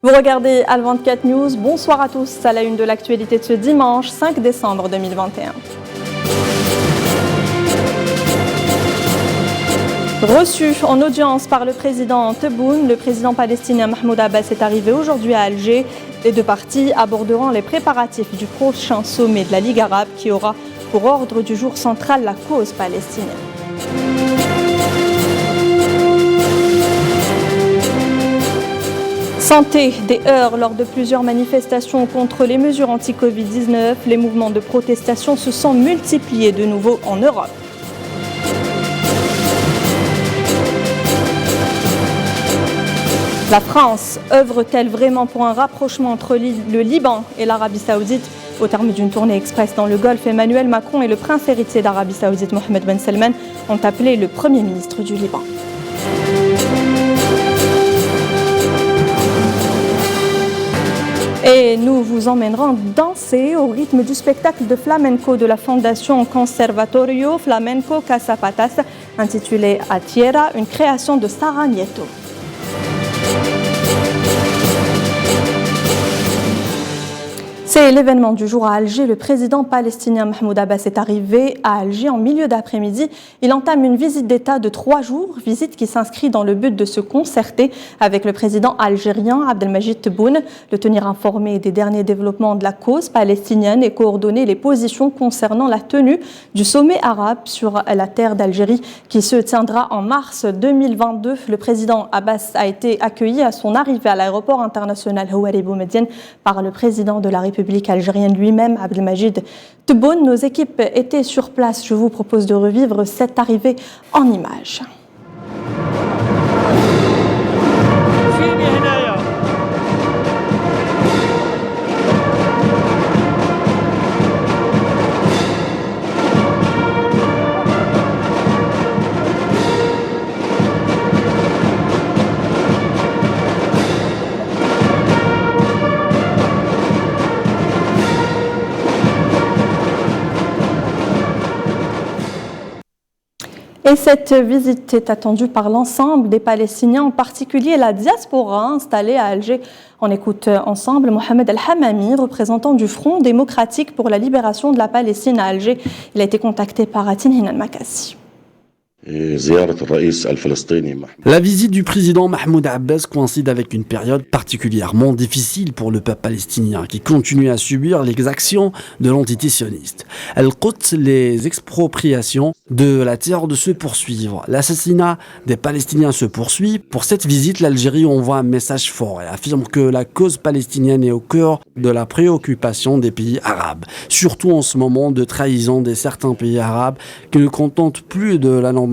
Vous regardez Al24 News, bonsoir à tous, à la une de l'actualité de ce dimanche 5 décembre 2021. Reçu en audience par le président Tebboune, le président palestinien Mahmoud Abbas est arrivé aujourd'hui à Alger. Les deux parties aborderont les préparatifs du prochain sommet de la Ligue arabe qui aura pour ordre du jour central la cause palestinienne. Santé, des heurts lors de plusieurs manifestations contre les mesures anti-Covid-19. Les mouvements de protestation se sont multipliés de nouveau en Europe. La France œuvre-t-elle vraiment pour un rapprochement entre le Liban et l'Arabie Saoudite? Au terme d'une tournée express dans le Golfe, Emmanuel Macron et le prince héritier d'Arabie Saoudite Mohammed Ben Salman ont appelé le Premier ministre du Liban. Et nous vous emmènerons danser au rythme du spectacle de flamenco de la Fondation Conservatorio Flamenco Casa Patas, intitulé A Tierra, une création de Sara Nieto. C'est l'événement du jour à Alger. Le président palestinien Mahmoud Abbas est arrivé à Alger en milieu d'après-midi. Il entame une visite d'État de 3 jours, visite qui s'inscrit dans le but de se concerter avec le président algérien Abdelmajid Tebboune, le tenir informé des derniers développements de la cause palestinienne et coordonner les positions concernant la tenue du sommet arabe sur la terre d'Algérie qui se tiendra en mars 2022. Le président Abbas a été accueilli à son arrivée à l'aéroport international Houari Boumediene par le président de la République algérienne lui-même, Abdelmajid Tebboune. Nos équipes étaient sur place. Je vous propose de revivre cette arrivée en images. Et cette visite est attendue par l'ensemble des Palestiniens, en particulier la diaspora installée à Alger. On écoute ensemble Mohamed El-Hamami, représentant du Front démocratique pour la libération de la Palestine à Alger. Il a été contacté par Atin Al-Makassi. La visite du président Mahmoud Abbas coïncide avec une période particulièrement difficile pour le peuple palestinien qui continue à subir l'exaction de l'entité sioniste. Al-Quds, les expropriations de la terre de se poursuivre. L'assassinat des Palestiniens se poursuit. Pour cette visite, l'Algérie envoie un message fort et affirme que la cause palestinienne est au cœur de la préoccupation des pays arabes. Surtout en ce moment de trahison de certains pays arabes qui ne contentent plus de la normalisation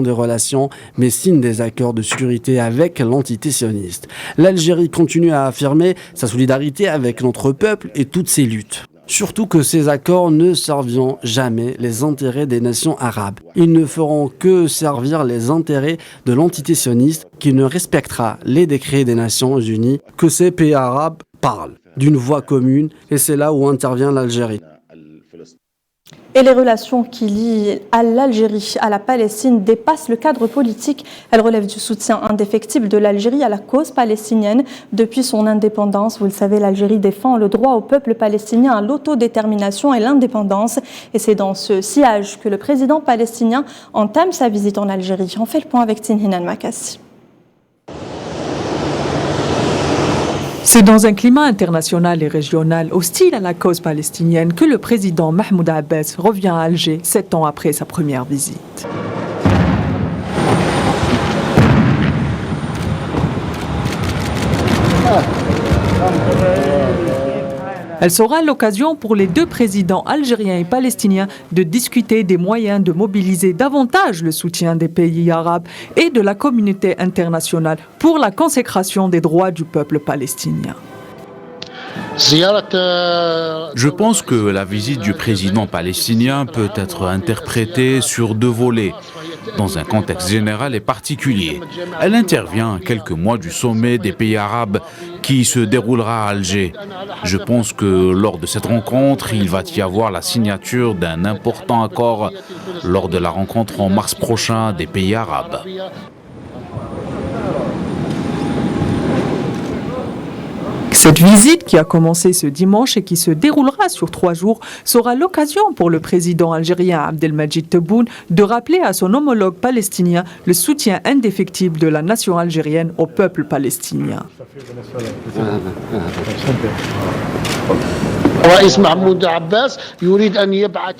des relations, mais signent des accords de sécurité avec l'entité sioniste. L'Algérie continue à affirmer sa solidarité avec notre peuple et toutes ses luttes. Surtout que ces accords ne serviront jamais les intérêts des nations arabes. Ils ne feront que servir les intérêts de l'entité sioniste qui ne respectera les décrets des Nations Unies que ces pays arabes parlent d'une voix commune et c'est là où intervient l'Algérie. Et les relations qui lient à l'Algérie à la Palestine dépassent le cadre politique. Elles relèvent du soutien indéfectible de l'Algérie à la cause palestinienne. Depuis son indépendance, vous le savez, l'Algérie défend le droit au peuple palestinien à l'autodétermination et l'indépendance. Et c'est dans ce sillage que le président palestinien entame sa visite en Algérie. On fait le point avec Tinhin Al-Makassi. C'est dans un climat international et régional hostile à la cause palestinienne que le président Mahmoud Abbas revient à Alger 7 ans après sa première visite. Elle sera l'occasion pour les deux présidents algériens et palestiniens de discuter des moyens de mobiliser davantage le soutien des pays arabes et de la communauté internationale pour la consécration des droits du peuple palestinien. Je pense que la visite du président palestinien peut être interprétée sur 2 volets, dans un contexte général et particulier. Elle intervient quelques mois du sommet des pays arabes qui se déroulera à Alger. Je pense que lors de cette rencontre, il va y avoir la signature d'un important accord lors de la rencontre en mars prochain des pays arabes. Cette visite, qui a commencé ce dimanche et qui se déroulera sur 3 jours, sera l'occasion pour le président algérien Abdelmadjid Tebboune de rappeler à son homologue palestinien le soutien indéfectible de la nation algérienne au peuple palestinien.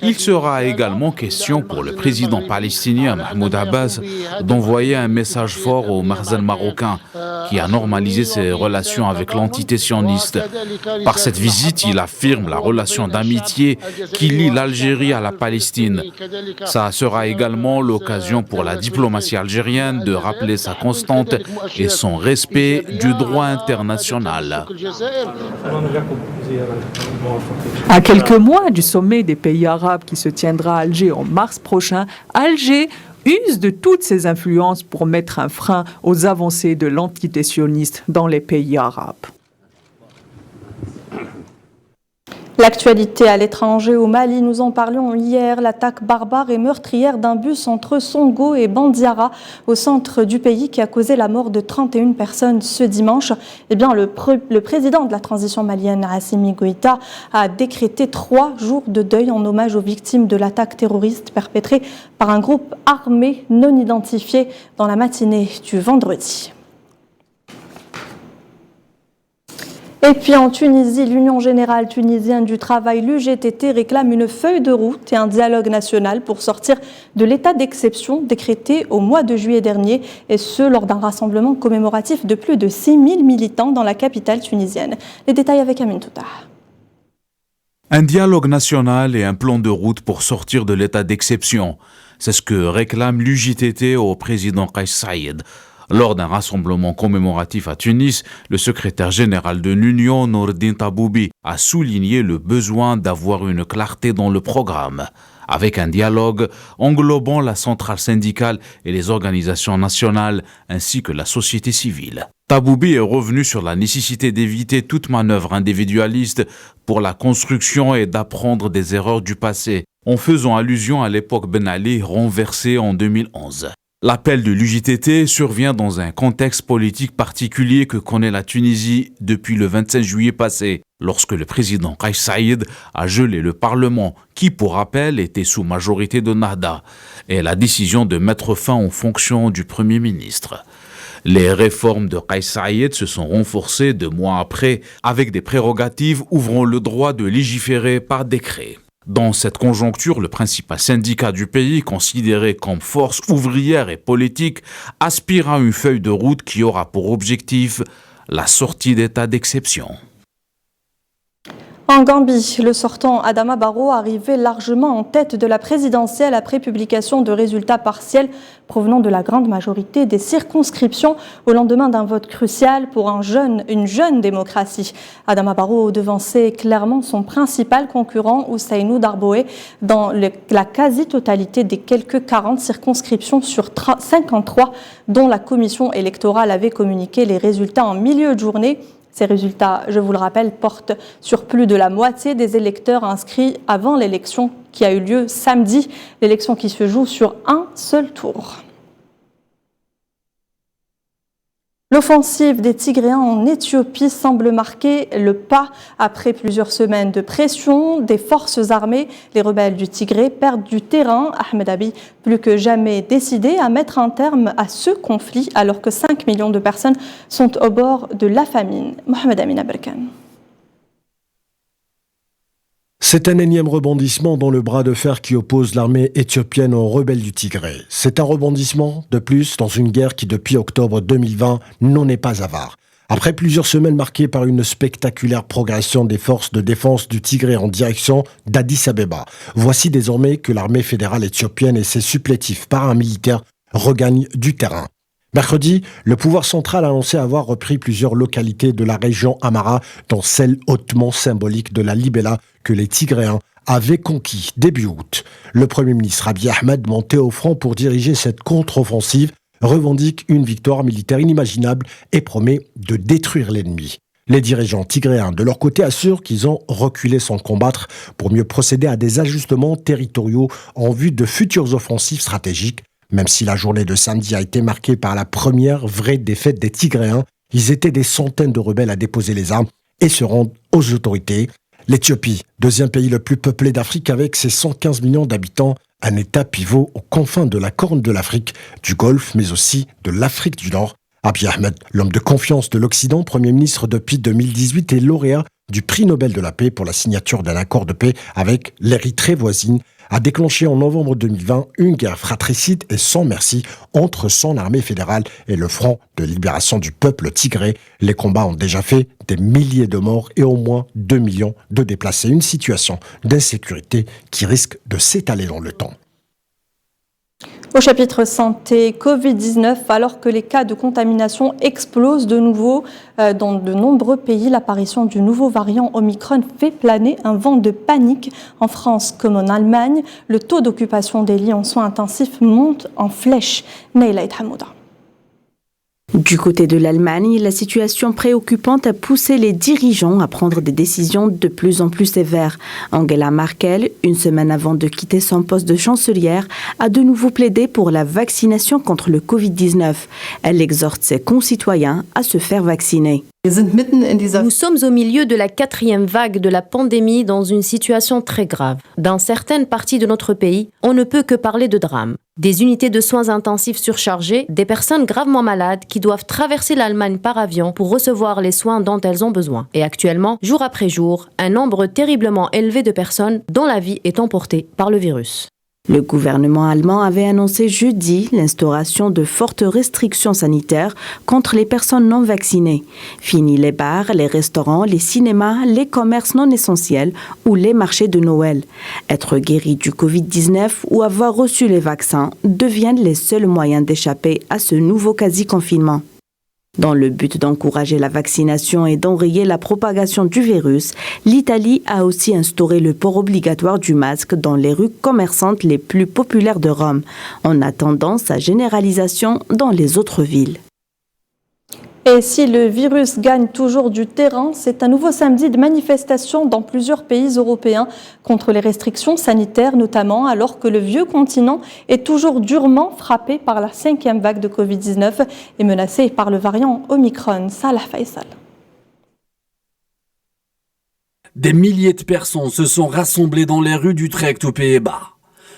Il sera également question pour le président palestinien Mahmoud Abbas d'envoyer un message fort au Makhzen marocain qui a normalisé ses relations avec l'entité sioniste. Par cette visite, il affirme la relation d'amitié qui lie l'Algérie à la Palestine. Ça sera également l'occasion pour la diplomatie algérienne de rappeler sa constante et son respect du droit international. À quelques mois du sommet des pays arabes qui se tiendra à Alger en mars prochain, Alger use de toutes ses influences pour mettre un frein aux avancées de l'entité sioniste dans les pays arabes. L'actualité à l'étranger au Mali, nous en parlions hier, l'attaque barbare et meurtrière d'un bus entre Songo et Bandiara au centre du pays qui a causé la mort de 31 personnes ce dimanche. Eh bien, le président de la transition malienne, Assimi Goïta, a décrété 3 jours de deuil en hommage aux victimes de l'attaque terroriste perpétrée par un groupe armé non identifié dans la matinée du vendredi. Et puis en Tunisie, l'Union générale tunisienne du travail, l'UGTT, réclame une feuille de route et un dialogue national pour sortir de l'état d'exception décrété au mois de juillet dernier, et ce lors d'un rassemblement commémoratif de plus de 6000 militants dans la capitale tunisienne. Les détails avec Amin Touta. Un dialogue national et un plan de route pour sortir de l'état d'exception. C'est ce que réclame l'UJTT au président Kais Saïed. Lors d'un rassemblement commémoratif à Tunis, le secrétaire général de l'Union, Nourdine Taboubi, a souligné le besoin d'avoir une clarté dans le programme, avec un dialogue englobant la centrale syndicale et les organisations nationales, ainsi que la société civile. Taboubi est revenu sur la nécessité d'éviter toute manœuvre individualiste pour la construction et d'apprendre des erreurs du passé, en faisant allusion à l'époque Ben Ali renversée en 2011. L'appel de l'UJTT survient dans un contexte politique particulier que connaît la Tunisie depuis le 25 juillet passé, lorsque le président Kais Saïed a gelé le Parlement, qui, pour rappel, était sous majorité de Nahda, et la décision de mettre fin aux fonctions du Premier ministre. Les réformes de Kais Saïed se sont renforcées 2 mois après, avec des prérogatives ouvrant le droit de légiférer par décret. Dans cette conjoncture, le principal syndicat du pays, considéré comme force ouvrière et politique, aspire à une feuille de route qui aura pour objectif la sortie d'état d'exception. En Gambie, le sortant Adama Barrow arrivait largement en tête de la présidentielle après publication de résultats partiels provenant de la grande majorité des circonscriptions au lendemain d'un vote crucial pour une jeune démocratie. Adama Barrow devançait clairement son principal concurrent Ousseynou Darboe dans la quasi-totalité des quelques 40 circonscriptions sur 53 dont la commission électorale avait communiqué les résultats en milieu de journée. Ces résultats, je vous le rappelle, portent sur plus de la moitié des électeurs inscrits avant l'élection qui a eu lieu samedi, l'élection qui se joue sur un seul tour. L'offensive des Tigréens en Éthiopie semble marquer le pas après plusieurs semaines de pression des forces armées. Les rebelles du Tigré perdent du terrain. Ahmed Abiy, plus que jamais décidé à mettre un terme à ce conflit alors que 5 millions de personnes sont au bord de la famine. Mohamed Amin Aberkan. C'est un énième rebondissement dans le bras de fer qui oppose l'armée éthiopienne aux rebelles du Tigré. C'est un rebondissement de plus dans une guerre qui, depuis octobre 2020, n'en est pas avare. Après plusieurs semaines marquées par une spectaculaire progression des forces de défense du Tigré en direction d'Addis Abeba, voici désormais que l'armée fédérale éthiopienne et ses supplétifs paramilitaires regagnent du terrain. Mercredi, le pouvoir central a annoncé avoir repris plusieurs localités de la région Amhara, dont celle hautement symbolique de la Libella que les Tigréens avaient conquis début août. Le Premier ministre Abiy Ahmed, monté au front pour diriger cette contre-offensive, revendique une victoire militaire inimaginable et promet de détruire l'ennemi. Les dirigeants tigréens, de leur côté, assurent qu'ils ont reculé sans combattre pour mieux procéder à des ajustements territoriaux en vue de futures offensives stratégiques. Même si la journée de samedi a été marquée par la première vraie défaite des Tigréens, ils étaient des centaines de rebelles à déposer les armes et se rendent aux autorités. L'Éthiopie, deuxième pays le plus peuplé d'Afrique avec ses 115 millions d'habitants, un État pivot aux confins de la Corne de l'Afrique, du Golfe, mais aussi de l'Afrique du Nord. Abiy Ahmed, l'homme de confiance de l'Occident, Premier ministre depuis 2018 et lauréat du prix Nobel de la paix pour la signature d'un accord de paix avec l'Érythrée voisine, a déclenché en novembre 2020 une guerre fratricide et sans merci entre son armée fédérale et le Front de libération du peuple tigré. Les combats ont déjà fait des milliers de morts et au moins 2 millions de déplacés. Une situation d'insécurité qui risque de s'étaler dans le temps. Au chapitre santé, Covid-19, alors que les cas de contamination explosent de nouveau dans de nombreux pays, l'apparition du nouveau variant Omicron fait planer un vent de panique. En France comme en Allemagne, le taux d'occupation des lits en soins intensifs monte en flèche. Neila Hamouda. Du côté de l'Allemagne, la situation préoccupante a poussé les dirigeants à prendre des décisions de plus en plus sévères. Angela Merkel, une semaine avant de quitter son poste de chancelière, a de nouveau plaidé pour la vaccination contre le Covid-19. Elle exhorte ses concitoyens à se faire vacciner. Nous sommes au milieu de la 4e vague de la pandémie dans une situation très grave. Dans certaines parties de notre pays, on ne peut que parler de drame. Des unités de soins intensifs surchargées, des personnes gravement malades qui doivent traverser l'Allemagne par avion pour recevoir les soins dont elles ont besoin. Et actuellement, jour après jour, un nombre terriblement élevé de personnes dont la vie est emportée par le virus. Le gouvernement allemand avait annoncé jeudi l'instauration de fortes restrictions sanitaires contre les personnes non vaccinées. Fini les bars, les restaurants, les cinémas, les commerces non essentiels ou les marchés de Noël. Être guéri du Covid-19 ou avoir reçu les vaccins deviennent les seuls moyens d'échapper à ce nouveau quasi-confinement. Dans le but d'encourager la vaccination et d'enrayer la propagation du virus, l'Italie a aussi instauré le port obligatoire du masque dans les rues commerçantes les plus populaires de Rome, en attendant sa généralisation dans les autres villes. Et si le virus gagne toujours du terrain, c'est un nouveau samedi de manifestation dans plusieurs pays européens contre les restrictions sanitaires notamment, alors que le vieux continent est toujours durement frappé par la 5e vague de Covid-19 et menacé par le variant Omicron. Salah Faisal. Des milliers de personnes se sont rassemblées dans les rues d'Utrecht aux Pays-Bas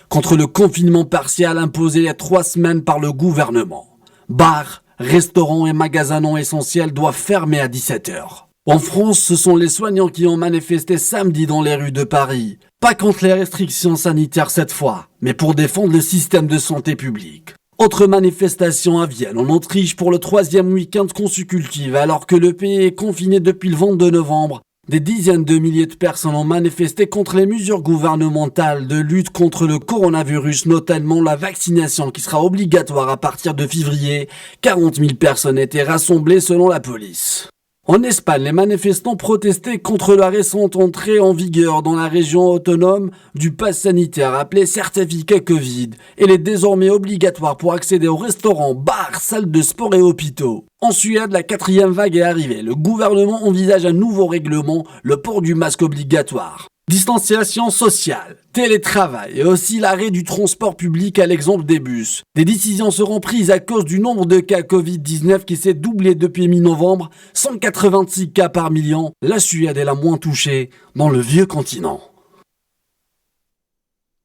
contre le confinement partiel imposé il y a 3 semaines par le gouvernement. Bars, restaurants et magasins non essentiels doivent fermer à 17h. En France, ce sont les soignants qui ont manifesté samedi dans les rues de Paris. Pas contre les restrictions sanitaires cette fois, mais pour défendre le système de santé publique. Autre manifestation à Vienne, en Autriche, pour le 3e week-end consécutif, alors que le pays est confiné depuis le 22 novembre. Des dizaines de milliers de personnes ont manifesté contre les mesures gouvernementales de lutte contre le coronavirus, notamment la vaccination qui sera obligatoire à partir de février. 40 000 personnes étaient rassemblées selon la police. En Espagne, les manifestants protestaient contre la récente entrée en vigueur dans la région autonome du pass sanitaire appelé certificat Covid. Il est désormais obligatoire pour accéder aux restaurants, bars, salles de sport et hôpitaux. En Suède, la 4e vague est arrivée. Le gouvernement envisage un nouveau règlement, le port du masque obligatoire. Distanciation sociale, télétravail et aussi l'arrêt du transport public à l'exemple des bus. Des décisions seront prises à cause du nombre de cas Covid-19 qui s'est doublé depuis mi-novembre, 186 cas par million. La Suède est la moins touchée dans le vieux continent.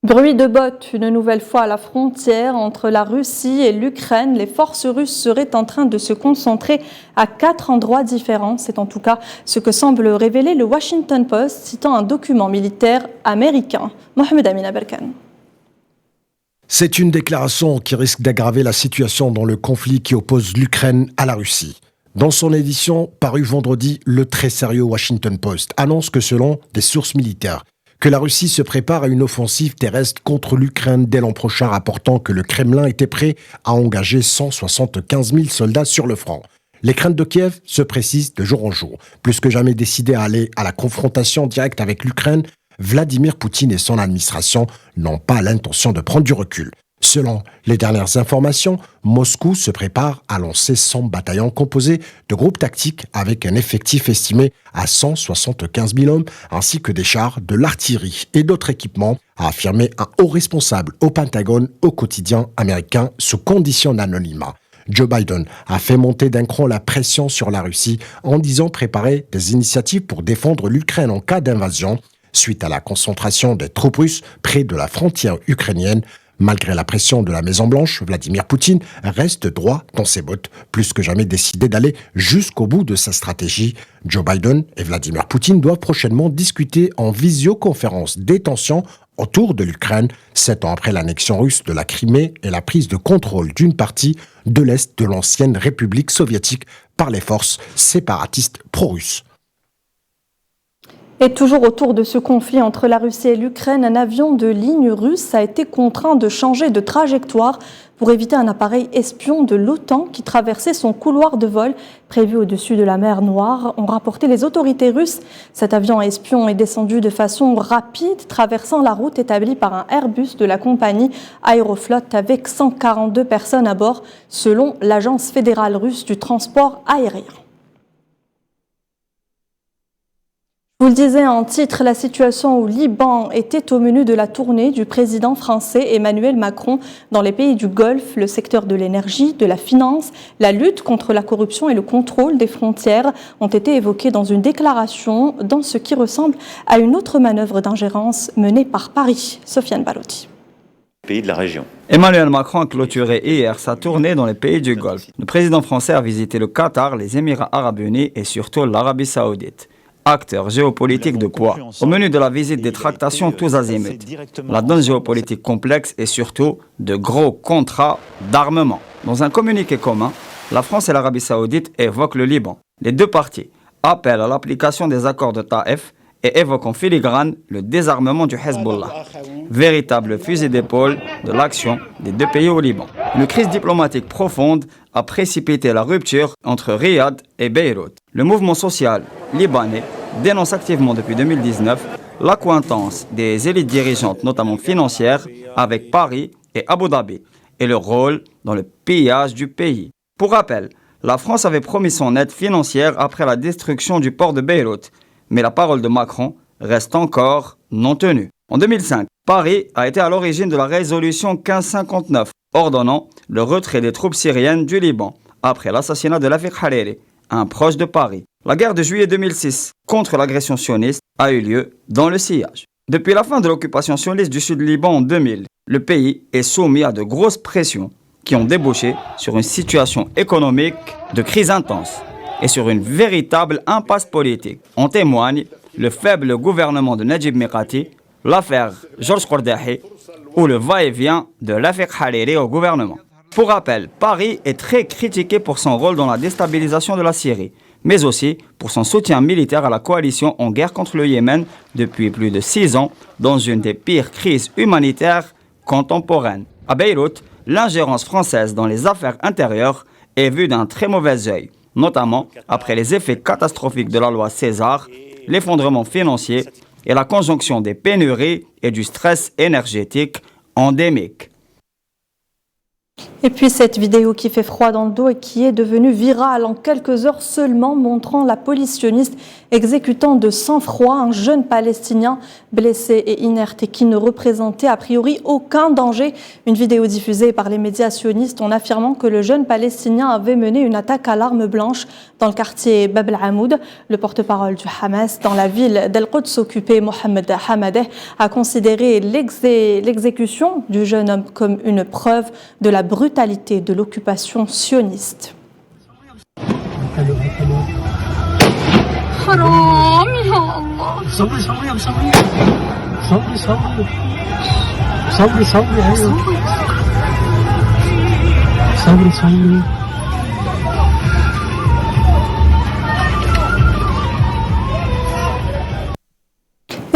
Bruit de bottes, une nouvelle fois à la frontière entre la Russie et l'Ukraine. Les forces russes seraient en train de se concentrer à 4 endroits différents. C'est en tout cas ce que semble révéler le Washington Post, citant un document militaire américain. Mohamed Amin Aberkan. C'est une déclaration qui risque d'aggraver la situation dans le conflit qui oppose l'Ukraine à la Russie. Dans son édition parue vendredi, le très sérieux Washington Post annonce que selon des sources militaires, que la Russie se prépare à une offensive terrestre contre l'Ukraine dès l'an prochain, rapportant que le Kremlin était prêt à engager 175 000 soldats sur le front. Les craintes de Kiev se précisent de jour en jour. Plus que jamais décidé à aller à la confrontation directe avec l'Ukraine, Vladimir Poutine et son administration n'ont pas l'intention de prendre du recul. Selon les dernières informations, Moscou se prépare à lancer son bataillon composé de groupes tactiques avec un effectif estimé à 175 000 hommes, ainsi que des chars, de l'artillerie et d'autres équipements, a affirmé un haut responsable au Pentagone au quotidien américain sous condition d'anonymat. Joe Biden a fait monter d'un cran la pression sur la Russie en disant préparer des initiatives pour défendre l'Ukraine en cas d'invasion, suite à la concentration des troupes russes près de la frontière ukrainienne. Malgré la pression de la Maison-Blanche, Vladimir Poutine reste droit dans ses bottes, plus que jamais décidé d'aller jusqu'au bout de sa stratégie. Joe Biden et Vladimir Poutine doivent prochainement discuter en visioconférence des tensions autour de l'Ukraine, 7 ans après l'annexion russe de la Crimée et la prise de contrôle d'une partie de l'Est de l'ancienne République soviétique par les forces séparatistes pro-russes. Et toujours autour de ce conflit entre la Russie et l'Ukraine, un avion de ligne russe a été contraint de changer de trajectoire pour éviter un appareil espion de l'OTAN qui traversait son couloir de vol prévu au-dessus de la mer Noire, ont rapporté les autorités russes. Cet avion espion est descendu de façon rapide, traversant la route établie par un Airbus de la compagnie Aeroflot avec 142 personnes à bord, selon l'agence fédérale russe du transport aérien. Je vous le disais en titre, la situation au Liban était au menu de la tournée du président français Emmanuel Macron dans les pays du Golfe, le secteur de l'énergie, de la finance, la lutte contre la corruption et le contrôle des frontières ont été évoqués dans une déclaration dans ce qui ressemble à une autre manœuvre d'ingérence menée par Paris. Sofiane Balotti. Pays de la région. Emmanuel Macron a clôturé hier sa tournée dans les pays du Golfe. Le président français a visité le Qatar, les Émirats arabes unis et surtout l'Arabie saoudite. Acteur géopolitique de poids. Au menu de la visite, des tractations tous azimuts. La donne géopolitique complexe et surtout de gros contrats d'armement. Dans un communiqué commun, la France et l'Arabie saoudite évoquent le Liban. Les deux parties appellent à l'application des accords de Taïf et évoquent en filigrane le désarmement du Hezbollah. Véritable fusil d'épaule de l'action des deux pays au Liban. Une crise diplomatique profonde a précipité la rupture entre Riyad et Beyrouth. Le mouvement social libanais dénonce activement depuis 2019 l'accointance des élites dirigeantes, notamment financières, avec Paris et Abu Dhabi, et leur rôle dans le pillage du pays. Pour rappel, la France avait promis son aide financière après la destruction du port de Beyrouth, mais la parole de Macron reste encore non tenue. En 2005, Paris a été à l'origine de la résolution 1559, ordonnant le retrait des troupes syriennes du Liban, après l'assassinat de Rafik Hariri, un proche de Paris. La guerre de juillet 2006 contre l'agression sioniste a eu lieu dans le sillage. Depuis la fin de l'occupation sioniste du sud du Liban en 2000, le pays est soumis à de grosses pressions qui ont débouché sur une situation économique de crise intense et sur une véritable impasse politique. En témoigne le faible gouvernement de Najib Mikati, l'affaire Georges Kordahi ou le va-et-vient de Rafik Hariri au gouvernement. Pour rappel, Paris est très critiqué pour son rôle dans la déstabilisation de la Syrie, mais aussi pour son soutien militaire à la coalition en guerre contre le Yémen depuis plus de 6 ans, dans une des pires crises humanitaires contemporaines. À Beyrouth, l'ingérence française dans les affaires intérieures est vue d'un très mauvais œil, notamment après les effets catastrophiques de la loi César, l'effondrement financier et la conjonction des pénuries et du stress énergétique endémique. Et puis cette vidéo qui fait froid dans le dos et qui est devenue virale en quelques heures seulement, montrant la police sioniste exécutant de sang-froid un jeune Palestinien blessé et inerte et qui ne représentait a priori aucun danger. Une vidéo diffusée par les médias sionistes en affirmant que le jeune Palestinien avait mené une attaque à l'arme blanche dans le quartier Bab el-Amoud. Le porte-parole du Hamas dans la ville d'Al-Quds occupée, Mohamed Hamadeh, a considéré l'exécution du jeune homme comme une preuve de la brutalité de l'occupation sioniste.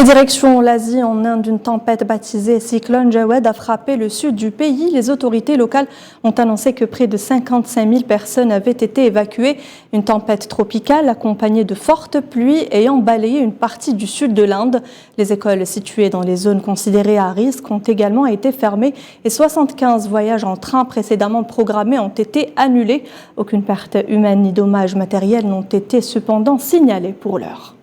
Et direction l'Asie, en Inde, une tempête baptisée cyclone Jawed a frappé le sud du pays. Les autorités locales ont annoncé que près de 55 000 personnes avaient été évacuées. Une tempête tropicale accompagnée de fortes pluies ayant balayé une partie du sud de l'Inde. Les écoles situées dans les zones considérées à risque ont également été fermées et 75 voyages en train précédemment programmés ont été annulés. Aucune perte humaine ni dommages matériels n'ont été cependant signalés pour l'heure.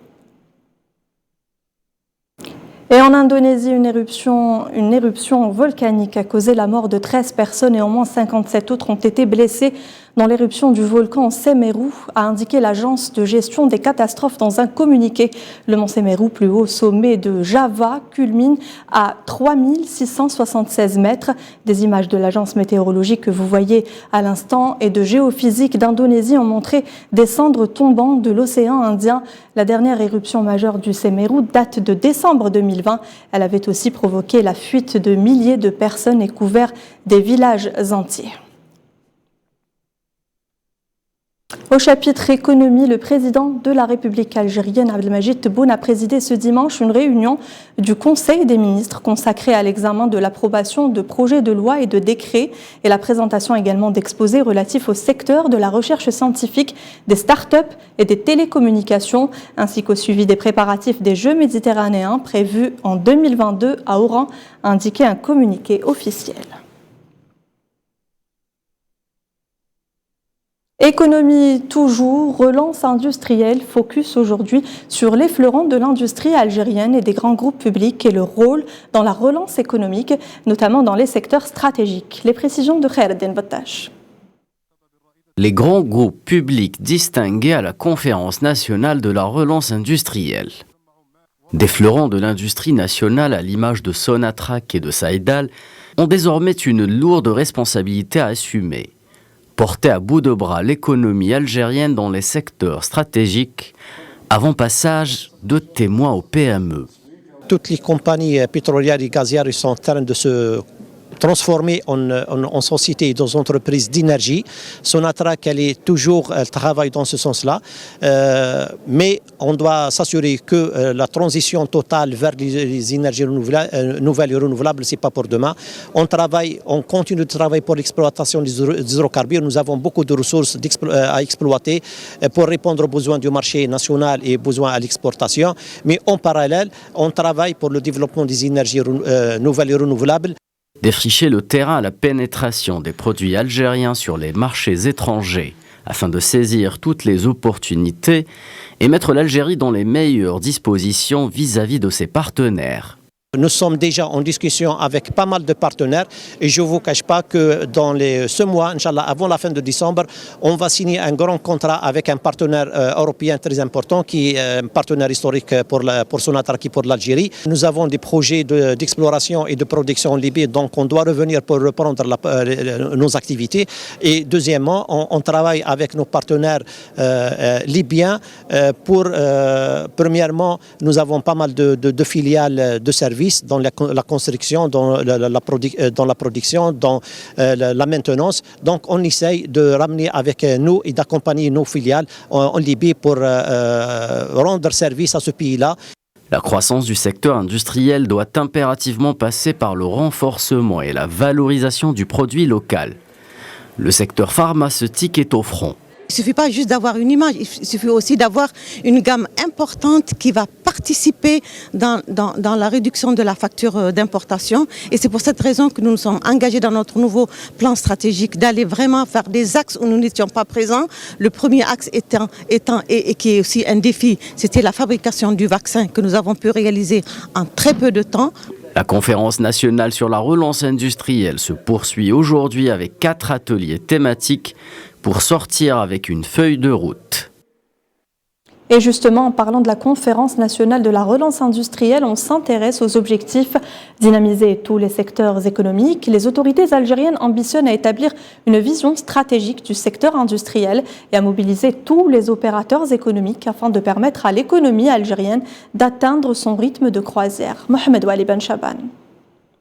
Et en Indonésie, une éruption volcanique a causé la mort de 13 personnes et au moins 57 autres ont été blessées dans l'éruption du volcan Semeru, a indiqué l'agence de gestion des catastrophes dans un communiqué. Le mont Semeru, plus haut sommet de Java, culmine à 3676 mètres. Des images de l'agence météorologique que vous voyez à l'instant et de géophysique d'Indonésie ont montré des cendres tombant de l'océan Indien. La dernière éruption majeure du Semeru date de décembre 2020. Elle avait aussi provoqué la fuite de milliers de personnes et couvert des villages entiers. Au chapitre économie, le président de la République algérienne, Abdelmajid Tebboune, a présidé ce dimanche une réunion du Conseil des ministres consacrée à l'examen de l'approbation de projets de loi et de décrets et la présentation également d'exposés relatifs au secteur de la recherche scientifique, des start-up et des télécommunications, ainsi qu'au suivi des préparatifs des Jeux méditerranéens prévus en 2022 à Oran, a indiqué un communiqué officiel. Économie toujours, relance industrielle, focus aujourd'hui sur les fleurons de l'industrie algérienne et des grands groupes publics et leur rôle dans la relance économique, notamment dans les secteurs stratégiques. Les précisions de Khaireddin Battash. Les grands groupes publics distingués à la Conférence nationale de la relance industrielle. Des fleurons de l'industrie nationale à l'image de Sonatrach et de Saïdal ont désormais une lourde responsabilité à assumer. Porter à bout de bras l'économie algérienne dans les secteurs stratégiques, avant passage de témoins aux PME. Toutes les compagnies pétrolières et gazières sont en train de se transformer en société, dans entreprises d'énergie. Sonatrach, elle travaille dans ce sens-là, mais on doit s'assurer que la transition totale vers les énergies nouvelles et renouvelables, c'est pas pour demain. On continue de travailler pour l'exploitation des hydrocarbures. Nous avons beaucoup de ressources à exploiter pour répondre aux besoins du marché national et aux besoins à l'exportation. Mais en parallèle, on travaille pour le développement des énergies nouvelles et renouvelables. Défricher le terrain à la pénétration des produits algériens sur les marchés étrangers afin de saisir toutes les opportunités et mettre l'Algérie dans les meilleures dispositions vis-à-vis de ses partenaires. Nous sommes déjà en discussion avec pas mal de partenaires et je ne vous cache pas que dans ce mois, Inch'Allah, avant la fin de décembre, on va signer un grand contrat avec un partenaire européen très important qui est un partenaire historique pour Sonatrach et pour l'Algérie. Nous avons des projets d'exploration et de production en Libye, donc on doit revenir pour reprendre nos activités. Et deuxièmement, on travaille avec nos partenaires libyens premièrement, nous avons pas mal de filiales de services dans la construction, dans la production, dans la maintenance. Donc on essaye de ramener avec nous et d'accompagner nos filiales en Libye pour rendre service à ce pays-là. La croissance du secteur industriel doit impérativement passer par le renforcement et la valorisation du produit local. Le secteur pharmaceutique est au front. Il ne suffit pas juste d'avoir une image, il suffit aussi d'avoir une gamme importante qui va participer dans la réduction de la facture d'importation. Et c'est pour cette raison que nous nous sommes engagés dans notre nouveau plan stratégique d'aller vraiment faire des axes où nous n'étions pas présents. Le premier axe étant et qui est aussi un défi, c'était la fabrication du vaccin que nous avons pu réaliser en très peu de temps. La conférence nationale sur la relance industrielle se poursuit aujourd'hui avec 4 ateliers thématiques pour sortir avec une feuille de route. Et justement, en parlant de la conférence nationale de la relance industrielle, on s'intéresse aux objectifs dynamiser tous les secteurs économiques. Les autorités algériennes ambitionnent à établir une vision stratégique du secteur industriel et à mobiliser tous les opérateurs économiques afin de permettre à l'économie algérienne d'atteindre son rythme de croisière. Mohamed Wali Ben Chaban.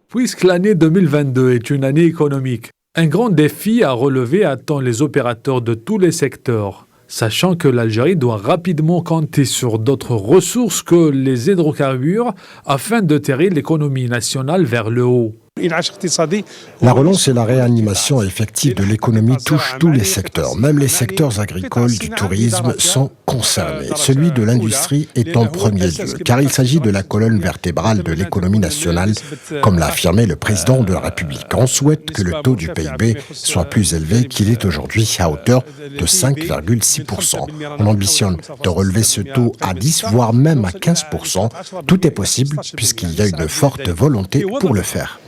Puisque l'année 2022 est une année économique, un grand défi à relever attend les opérateurs de tous les secteurs, sachant que l'Algérie doit rapidement compter sur d'autres ressources que les hydrocarbures afin de tirer l'économie nationale vers le haut. La relance et la réanimation effective de l'économie touchent tous les secteurs. Même les secteurs agricoles, du tourisme sont concernés. Celui de l'industrie est en premier lieu, car il s'agit de la colonne vertébrale de l'économie nationale, comme l'a affirmé le président de la République. On souhaite que le taux du PIB soit plus élevé qu'il est aujourd'hui, à hauteur de 5,6%. On ambitionne de relever ce taux à 10, voire même à 15%. Tout est possible, puisqu'il y a une forte volonté pour le faire.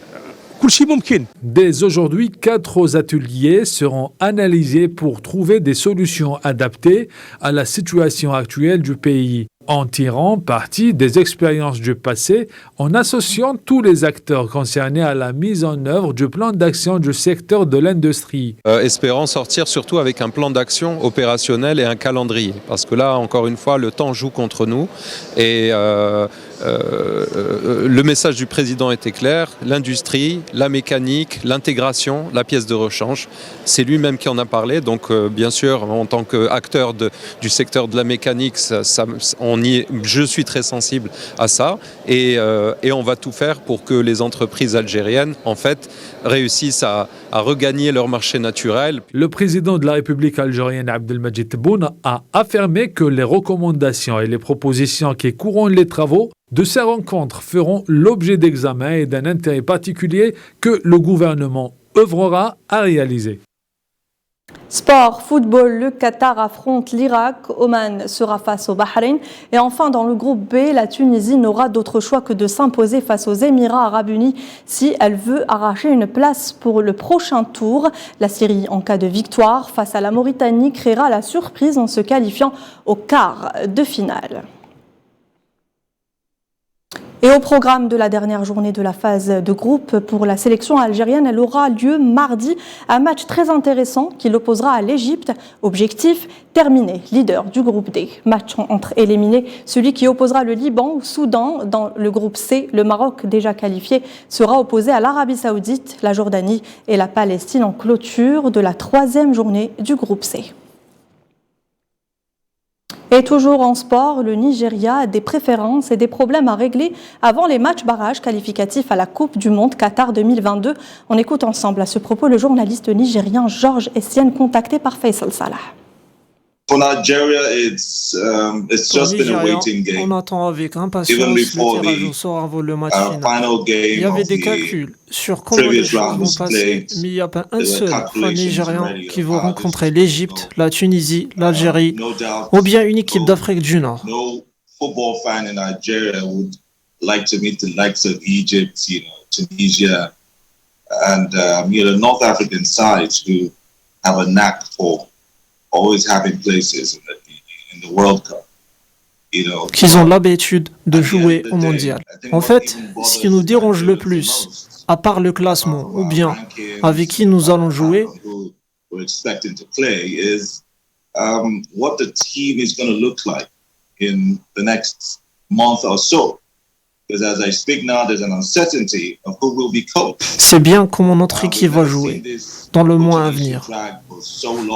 Dès aujourd'hui, 4 ateliers seront analysés pour trouver des solutions adaptées à la situation actuelle du pays, en tirant parti des expériences du passé, en associant tous les acteurs concernés à la mise en œuvre du plan d'action du secteur de l'industrie. Espérant sortir surtout avec un plan d'action opérationnel et un calendrier, parce que là, encore une fois, le temps joue contre nous et le message du président était clair, l'industrie, la mécanique, l'intégration, la pièce de rechange, c'est lui-même qui en a parlé, donc bien sûr en tant qu'acteur du secteur de la mécanique, je suis très sensible à ça et on va tout faire pour que les entreprises algériennes en fait réussissent à regagner leur marché naturel. Le président de la République algérienne Abdelmadjid Tebboune a affirmé que les recommandations et les propositions qui couronnent les travaux de ces rencontres feront l'objet d'examen et d'un intérêt particulier que le gouvernement œuvrera à réaliser. Sport, football, le Qatar affronte l'Irak, Oman sera face au Bahreïn et enfin dans le groupe B, la Tunisie n'aura d'autre choix que de s'imposer face aux Émirats Arabes Unis si elle veut arracher une place pour le prochain tour. La Syrie, en cas de victoire face à la Mauritanie, créera la surprise en se qualifiant au quart de finale. Et au programme de la dernière journée de la phase de groupe pour la sélection algérienne, elle aura lieu mardi. Un match très intéressant qui l'opposera à l'Égypte. Objectif, terminer leader du groupe D. Match entre éliminés, celui qui opposera le Liban au Soudan dans le groupe C. Le Maroc, déjà qualifié, sera opposé à l'Arabie Saoudite, la Jordanie et la Palestine en clôture de la 3e journée du groupe C. Et toujours en sport, le Nigeria a des préférences et des problèmes à régler avant les matchs barrages qualificatifs à la Coupe du Monde Qatar 2022. On écoute ensemble à ce propos le journaliste nigérien Georges Essienne, contacté par Faisal Salah. Pour Nigeria, on attend avec impatience le tirage au sort avant le match final. Il y avait des calculs sur comment les choses vont passer, mais il n'y a pas un seul fan nigérian qui va rencontrer l'Égypte, la Tunisie, l'Algérie ou bien une équipe d'Afrique du Nord. Tunisia, and the North African sides who have a knack for always having places in the World Cup. Qu'ils ont l'habitude de jouer au mondial. En fait, ce qui nous dérange le plus, à part le classement ou bien avec qui nous allons jouer, what the team is going to look like in the next month or so. C'est bien comment notre équipe va jouer dans le mois à venir.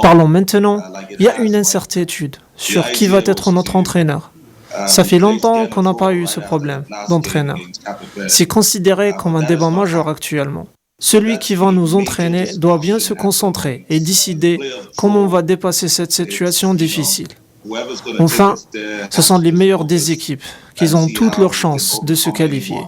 Parlons maintenant, il y a une incertitude sur qui va être notre entraîneur. Ça fait longtemps qu'on n'a pas eu ce problème d'entraîneur. C'est considéré comme un débat majeur actuellement. Celui qui va nous entraîner doit bien se concentrer et décider comment on va dépasser cette situation difficile. Enfin, ce sont les meilleurs des équipes qui ont toutes leurs chances de se qualifier.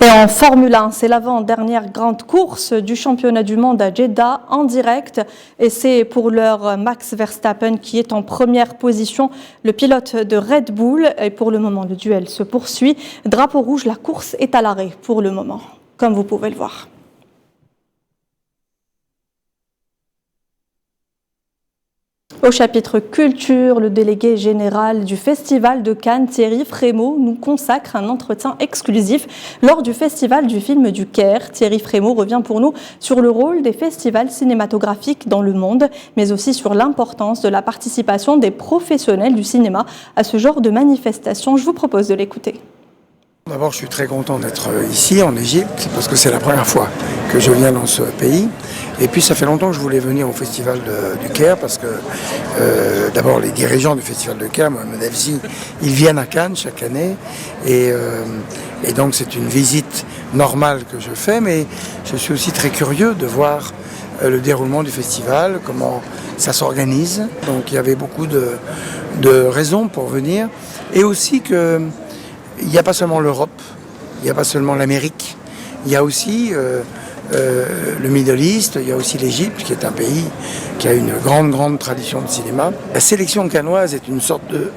Et en Formule 1, c'est l'avant-dernière grande course du championnat du monde à Jeddah en direct. Et c'est pour l'heure Max Verstappen qui est en première position, le pilote de Red Bull. Et pour le moment, le duel se poursuit. Drapeau rouge, la course est à l'arrêt pour le moment, comme vous pouvez le voir. Au chapitre culture, le délégué général du Festival de Cannes, Thierry Frémaux, nous consacre un entretien exclusif lors du Festival du film du Caire. Thierry Frémaux revient pour nous sur le rôle des festivals cinématographiques dans le monde, mais aussi sur l'importance de la participation des professionnels du cinéma à ce genre de manifestation. Je vous propose de l'écouter. D'abord, je suis très content d'être ici, en Égypte, parce que c'est la première fois que je viens dans ce pays. Et puis, ça fait longtemps que je voulais venir au Festival du Caire, parce que, d'abord, les dirigeants du Festival de Caire, Mohamed Elzi, ils viennent à Cannes chaque année. Et donc, c'est une visite normale que je fais, mais je suis aussi très curieux de voir le déroulement du festival, comment ça s'organise. Donc, il y avait beaucoup de raisons pour venir. Et aussi que... il n'y a pas seulement l'Europe, il n'y a pas seulement l'Amérique, il y a aussi le Middle East, il y a aussi l'Égypte, qui est un pays qui a une grande tradition de cinéma. La sélection cannoise est une sorte de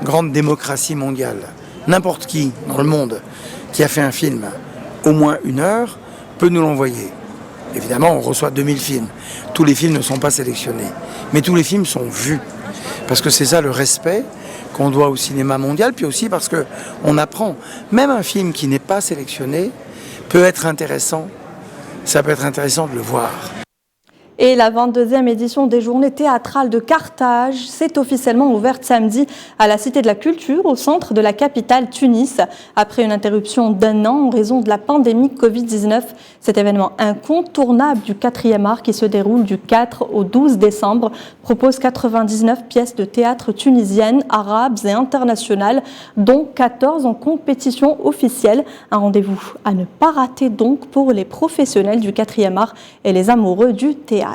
grande démocratie mondiale. N'importe qui dans le monde qui a fait un film au moins 1 heure peut nous l'envoyer. Évidemment, on reçoit 2000 films. Tous les films ne sont pas sélectionnés, mais tous les films sont vus. Parce que c'est ça le respect qu'on doit au cinéma mondial, puis aussi parce qu'on apprend. Même un film qui n'est pas sélectionné peut être intéressant. Ça peut être intéressant de le voir. Et la 22e édition des Journées théâtrales de Carthage s'est officiellement ouverte samedi à la Cité de la Culture, au centre de la capitale Tunis. Après une interruption d'1 an en raison de la pandémie Covid-19, cet événement incontournable du 4e art qui se déroule du 4 au 12 décembre propose 99 pièces de théâtre tunisiennes, arabes et internationales, dont 14 en compétition officielle. Un rendez-vous à ne pas rater donc pour les professionnels du 4e art et les amoureux du théâtre.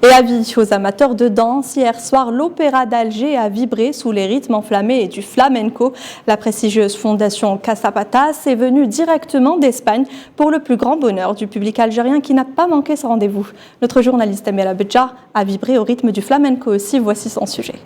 Et avis aux amateurs de danse, hier soir, l'Opéra d'Alger a vibré sous les rythmes enflammés et du flamenco. La prestigieuse fondation Casa Patas est venue directement d'Espagne pour le plus grand bonheur du public algérien qui n'a pas manqué ce rendez-vous. Notre journaliste Amela Bedja a vibré au rythme du flamenco aussi. Voici son sujet.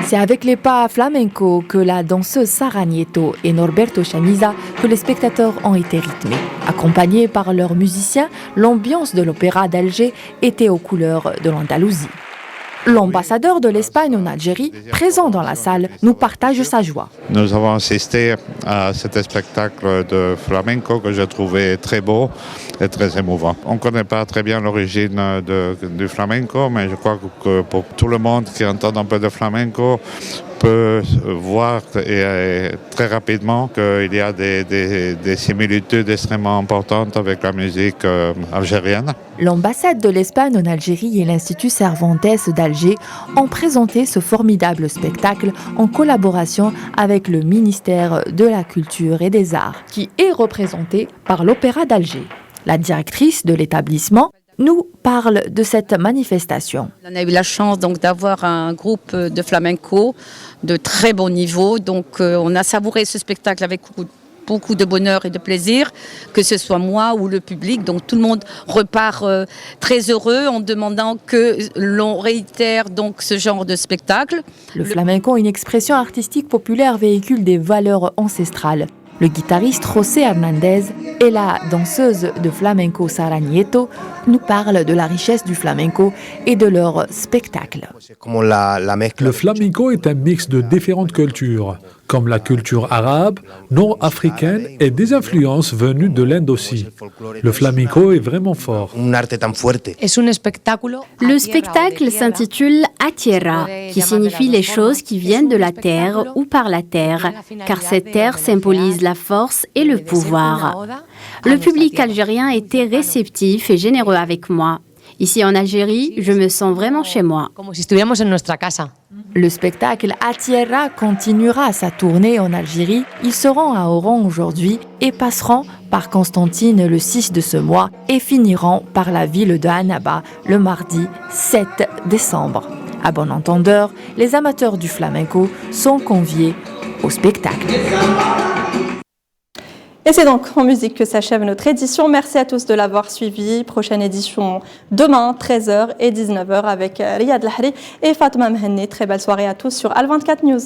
C'est avec les pas flamenco que la danseuse Sara Nieto et Norberto Chamisa que les spectateurs ont été rythmés. Accompagnés par leurs musiciens, l'ambiance de l'opéra d'Alger était aux couleurs de l'Andalousie. L'ambassadeur de l'Espagne en Algérie, présent dans la salle, nous partage sa joie. Nous avons assisté à cet spectacle de flamenco que j'ai trouvé très beau et très émouvant. On ne connaît pas très bien l'origine du flamenco, mais je crois que pour tout le monde qui entend un peu de flamenco, peut voir très rapidement qu'il y a des similitudes extrêmement importantes avec la musique algérienne. L'ambassade de l'Espagne en Algérie et l'Institut Cervantes d'Alger ont présenté ce formidable spectacle en collaboration avec le ministère de la Culture et des Arts, qui est représenté par l'Opéra d'Alger. La directrice de l'établissement nous parle de cette manifestation. On a eu la chance donc d'avoir un groupe de flamenco de très bon niveau. Donc on a savouré ce spectacle avec beaucoup de bonheur et de plaisir, que ce soit moi ou le public. Donc tout le monde repart très heureux en demandant que l'on réitère donc ce genre de spectacle. Le flamenco, une expression artistique populaire, véhicule des valeurs ancestrales. Le guitariste José Hernandez et la danseuse de flamenco Sara Nieto nous parlent de la richesse du flamenco et de leur spectacle. Le flamenco est un mix de différentes cultures, comme la culture arabe, nord-africaine et des influences venues de l'Inde aussi. Le flamenco est vraiment fort. Le spectacle s'intitule A Tierra, qui signifie les choses qui viennent de la terre ou par la terre, car cette terre symbolise la force et le pouvoir. Le public algérien était réceptif et généreux avec moi. Ici en Algérie, je me sens vraiment chez moi. Le spectacle A Tierra continuera sa tournée en Algérie. Ils seront à Oran aujourd'hui et passeront par Constantine le 6 de ce mois et finiront par la ville de Annaba le mardi 7 décembre. À bon entendeur, les amateurs du flamenco sont conviés au spectacle. Et c'est donc en musique que s'achève notre édition. Merci à tous de l'avoir suivi. Prochaine édition demain, 13h et 19h avec Riyad Lahri et Fatma Mhenni. Très belle soirée à tous sur Al24 News.